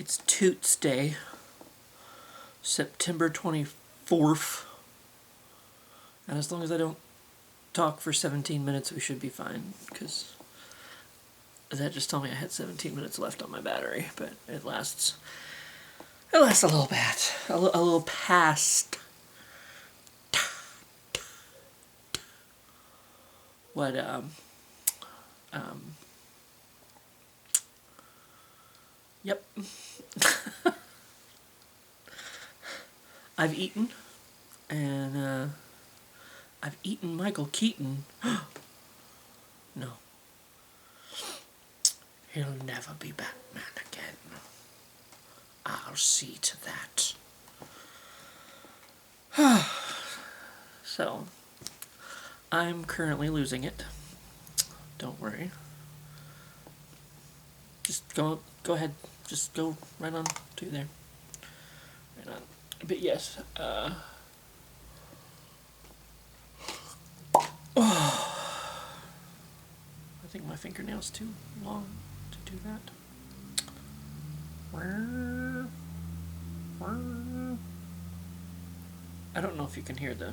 It's Toots Day, September 24th. And as long as I don't talk for 17 minutes, we should be fine, because that just told me I had 17 minutes left on my battery, but it lasts a little bit, a little past what, yep. I've eaten, and, I've eaten Michael Keaton. No. He'll never be Batman again. I'll see to that. So, I'm currently losing it. Don't worry. Just go ahead. Just go right on to there. Right on. But yes, I think my fingernail's too long to do that. I don't know if you can hear the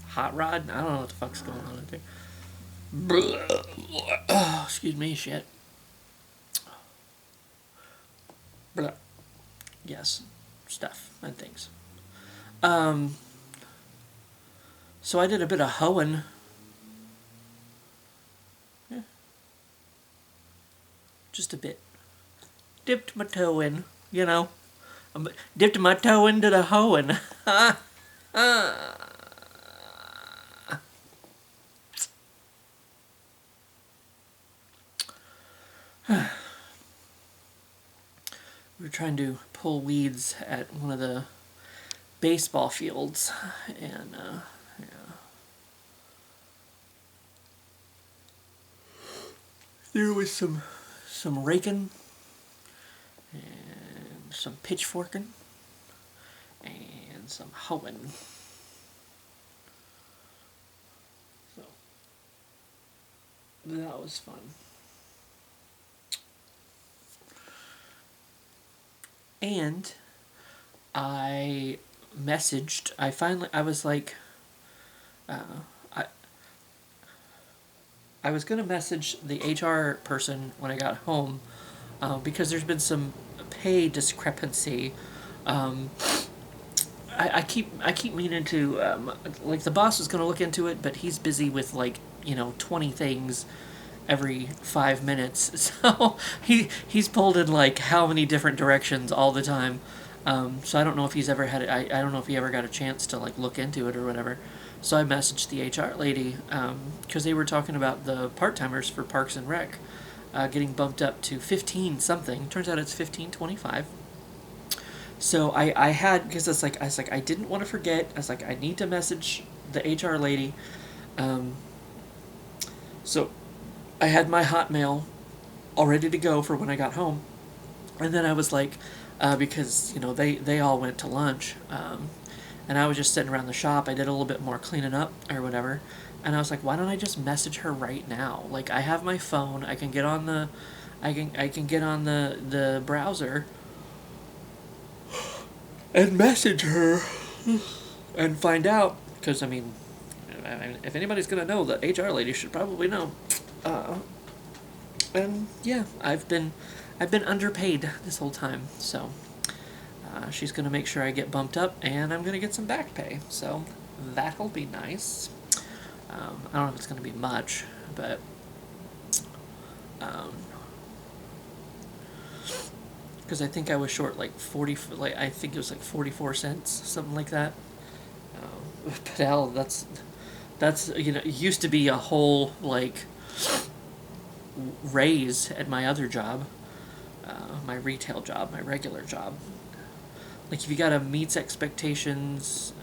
hot rod. I don't know what the fuck's going on there. Oh, excuse me, shit. Yes, stuff and things. So I did a bit of hoeing. Yeah. Just a bit. Dipped my toe in, you know. Dipped my toe into the hoeing. We were trying to pull weeds at one of the baseball fields, and yeah. There was some raking and some pitchforking and some hoeing. So that was fun. And I messaged, I was like, I was going to message the HR person when I got home, because there's been some pay discrepancy. I keep meaning to, like, the boss is going to look into it, but he's busy with, like, 20 things every 5 minutes. So he's pulled in, like, how many different directions all the time. So I don't know if he's ever had it. I don't know if he ever got a chance to, like, look into it or whatever. So I messaged the HR lady, because they were talking about the part-timers for Parks and Rec getting bumped up to 15 something. Turns out it's 15.25. So I had, because I was like, I didn't want to forget. I was like, I need to message the HR lady. So I had my Hotmail all ready to go for when I got home. And then I was like, because, they all went to lunch, and I was just sitting around the shop. I did a little bit more cleaning up or whatever. And I was like, why don't I just message her right now? Like, I have my phone. I can get on the, I can get on the browser and message her and find out. Because, I mean, if anybody's going to know, the HR lady should probably know. And yeah, I've been underpaid this whole time, so she's going to make sure I get bumped up, and I'm going to get some back pay, so that'll be nice. I don't know if it's going to be much, but because I think I was short like 40, I think it was like 44 cents, something like that. But hell, that's it used to be a whole, like, raise at my other job, my retail job, my regular job. Like, if you gotta meet expectations,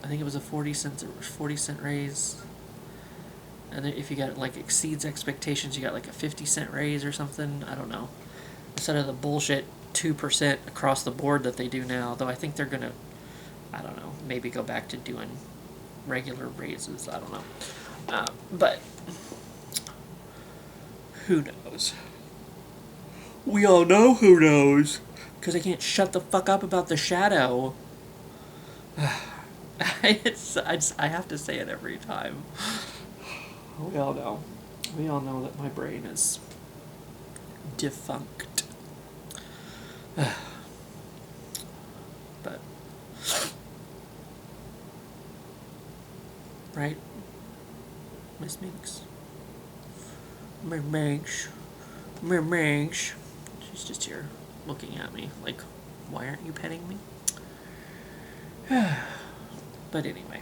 I think it was a 40 cent raise. And then if you got, like, exceeds expectations, you got like a 50-cent raise or something. I don't know. Instead of the bullshit 2% across the board that they do now, though I think they're gonna, I don't know, maybe go back to doing regular raises. I don't know. But who knows? We all know who knows. Because I can't shut the fuck up about the shadow. I have to say it every time. We all know. We all know that my brain is defunct. But, right, Miss Minx? Minx. She's just here looking at me like, why aren't you petting me? But anyway.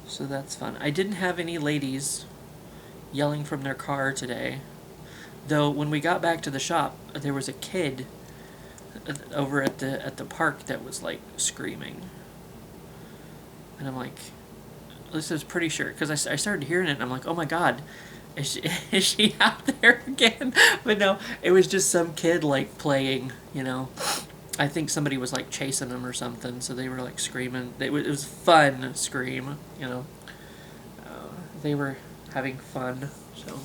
So that's fun. I didn't have any ladies yelling from their car today. Though when we got back to the shop, there was a kid over at the park that was like screaming. And I'm like, this is pretty sure, because I started hearing it and I'm like, oh my god, is she out there again? But no, it was just some kid like playing, you know. I think somebody was like chasing them or something, so they were like screaming. It was fun scream, you know. They were having fun, so.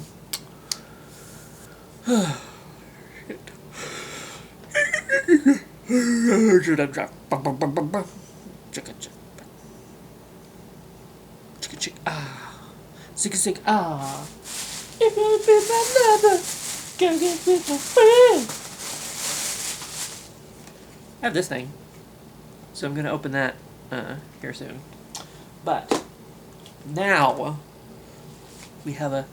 Sick, ah. If you be my lover, go get with my friend. I have this thing, so I'm gonna open that here soon. But now we have a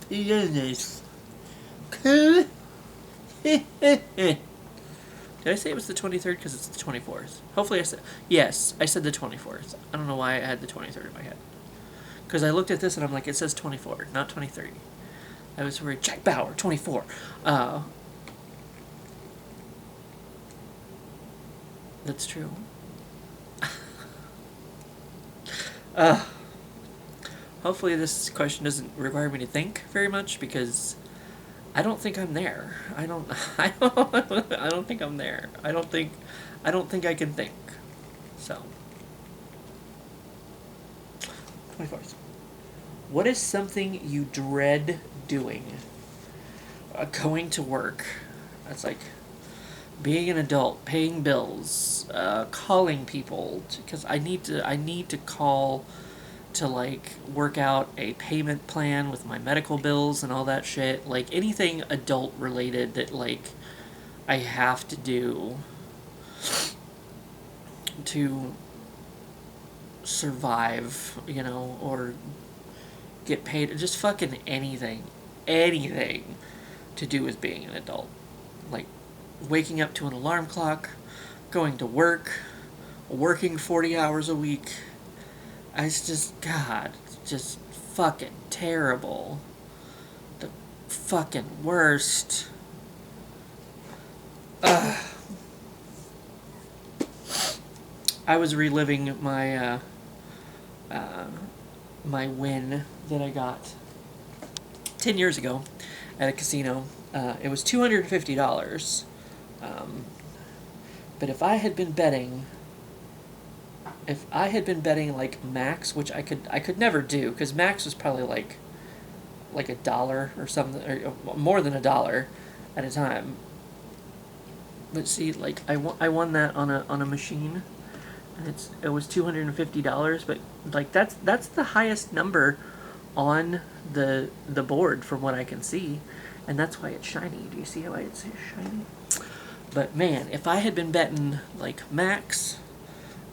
pianist. Did I say it was the 23rd? Because it's the 24th. Hopefully I said... Yes, I said the 24th. I don't know why I had the 23rd in my head. Because I looked at this and I'm like, it says 24, not 23. I was worried. Jack Bauer, 24. That's true. Hopefully this question doesn't require me to think very much, because I don't think I'm there. I don't think I'm there. I don't think I can think. So 24th. What is something you dread doing? Going to work. That's like being an adult, paying bills, calling people, because I need to call to like work out a payment plan with my medical bills and all that shit. Like anything adult related that like I have to do to survive, you know, or get paid, just fucking anything to do with being an adult. Like waking up to an alarm clock, going to work, working 40 hours a week. It's just, God, just fucking terrible. The fucking worst. I was reliving my, my win that I got 10 years ago at a casino. It was $250. But if I had been betting like max, which I could never do, because max was probably like $1 or something, or more than $1 at a time. But see, like I won that on a machine, and it was $250. But like that's the highest number on the board from what I can see, and that's why it's shiny. Do you see how it's shiny? But man, if I had been betting like max,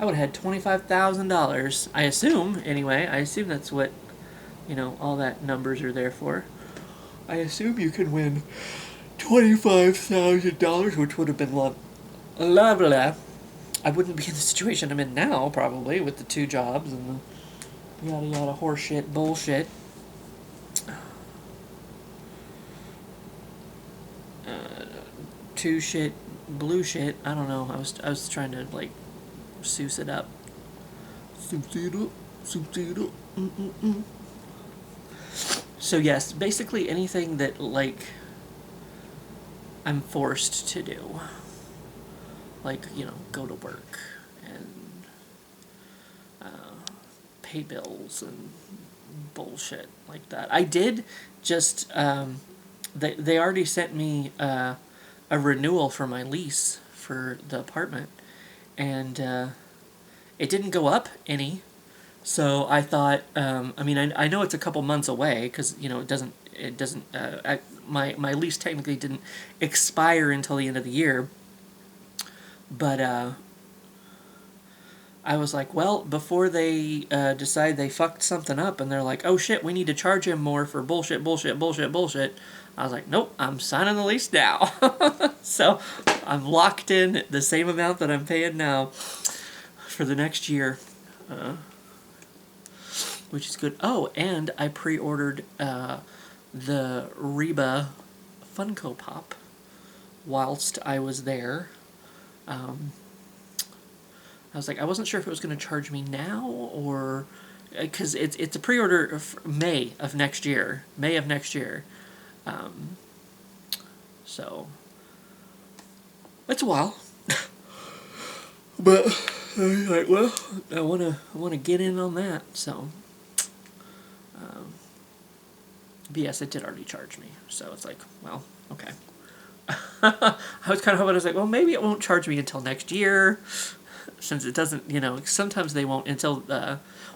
I would have had $25,000. I assume, anyway. I assume that's what, you know, all that numbers are there for. I assume you can win $25,000, which would have been lovely. I wouldn't be in the situation I'm in now, probably, with the 2 jobs and the yada yada horseshit bullshit. Two shit, blue shit. I don't know. I was trying to like Seuss it up. So yes, basically anything that like I'm forced to do, like, you know, go to work and pay bills and bullshit like that. I did just they already sent me a renewal for my lease for the apartment, and it didn't go up any. So I thought, I mean, I know it's a couple months away because it doesn't my lease technically didn't expire until the end of the year, but I was like, well, before they decide they fucked something up and they're like, oh shit, we need to charge him more for bullshit, bullshit, bullshit, bullshit. I was like, nope, I'm signing the lease now. So I'm locked in at the same amount that I'm paying now for the next year, which is good. Oh, and I pre-ordered the Reba Funko Pop whilst I was there. I was like, I wasn't sure if it was going to charge me now or because it's a pre-order of May of next year. So it's a while, but I was like, well, I wanna get in on that. So, but yes, it did already charge me. So it's like, well, okay. I was kind of hoping, I was like, well, maybe it won't charge me until next year, since it doesn't, sometimes they won't until,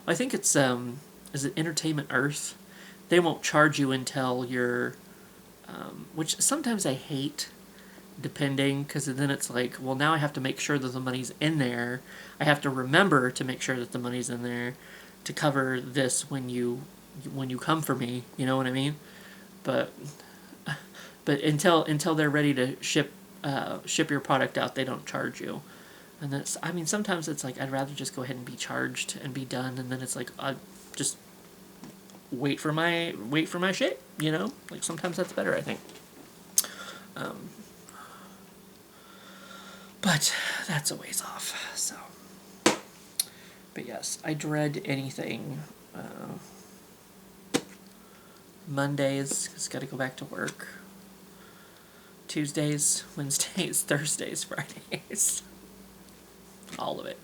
I think it's, is it Entertainment Earth? They won't charge you until you're, which sometimes I hate, depending, because then it's like, well, now I have to make sure that the money's in there. I have to remember to make sure that the money's in there to cover this when you come for me, you know what I mean? But until they're ready to ship your product out, they don't charge you. And then I mean, sometimes it's like I'd rather just go ahead and be charged and be done, and then it's like I just wait for my shit, Like sometimes that's better, I think. But that's a ways off. So, but yes, I dread anything. Mondays, just got to go back to work. Tuesdays, Wednesdays, Thursdays, Fridays. All of it.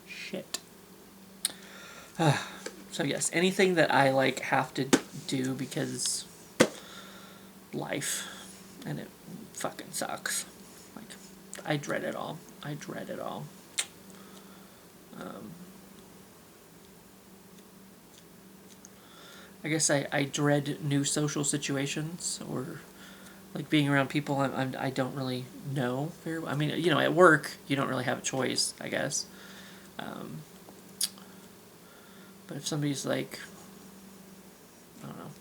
Shit. So yes, anything that I have to do because life, and it fucking sucks. I dread it all. I guess I dread new social situations, or being around people I don't really know very well. I mean, at work you don't really have a choice, I guess. But if somebody's I don't know.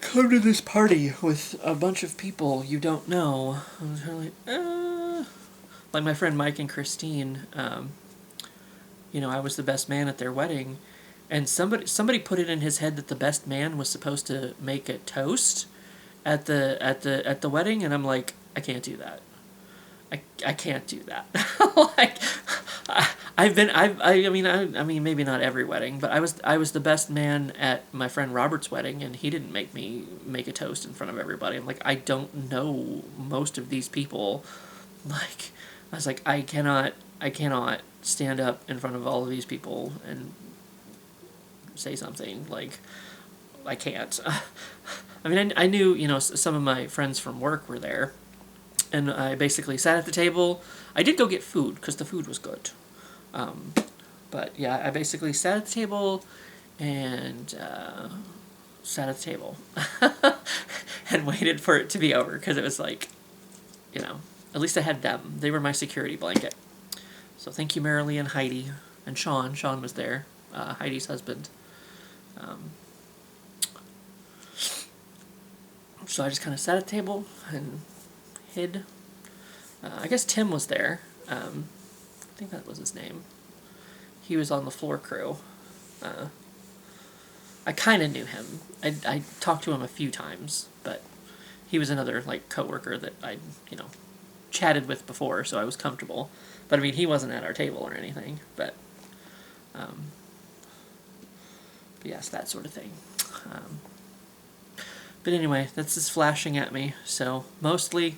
Come to this party with a bunch of people you don't know. I was kind of like my friend Mike and Christine. I was the best man at their wedding, and somebody put it in his head that the best man was supposed to make a toast at the wedding, and I'm like, I can't do that. I can't do that. I mean maybe not every wedding, but I was the best man at my friend Robert's wedding, and he didn't make me make a toast in front of everybody. I'm like, I don't know most of these people. I was like, I cannot stand up in front of all of these people and say something. I can't. I mean, I knew, some of my friends from work were there, and I basically sat at the table. I did go get food, because the food was good. But yeah, I basically sat at the table and sat at the table and waited for it to be over, because it was at least I had them. They were my security blanket. So thank you, Marilee and Heidi, and Sean. Sean was there, Heidi's husband. So I just kind of sat at the table and hid. I guess Tim was there. I think that was his name. He was on the floor crew. I kind of knew him. I talked to him a few times, but he was another coworker that I chatted with before, so I was comfortable. But I mean, he wasn't at our table or anything. But yes, that sort of thing. But anyway, that's just flashing at me. So mostly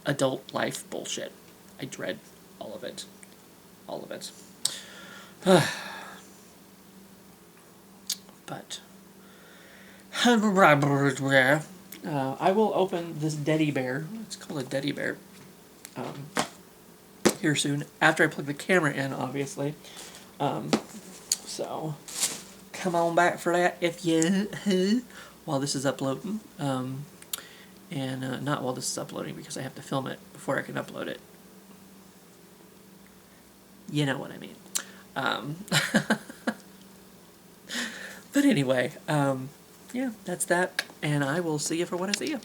adult life bullshit. I dread all of it. All of it. But I will open this teddy bear. It's called a teddy bear. Here soon, after I plug the camera in, obviously. So come on back for that if you while this is uploading. And not while this is uploading, because I have to film it before I can upload it. You know what I mean. But anyway, yeah, that's that, and I will see you for when I see you.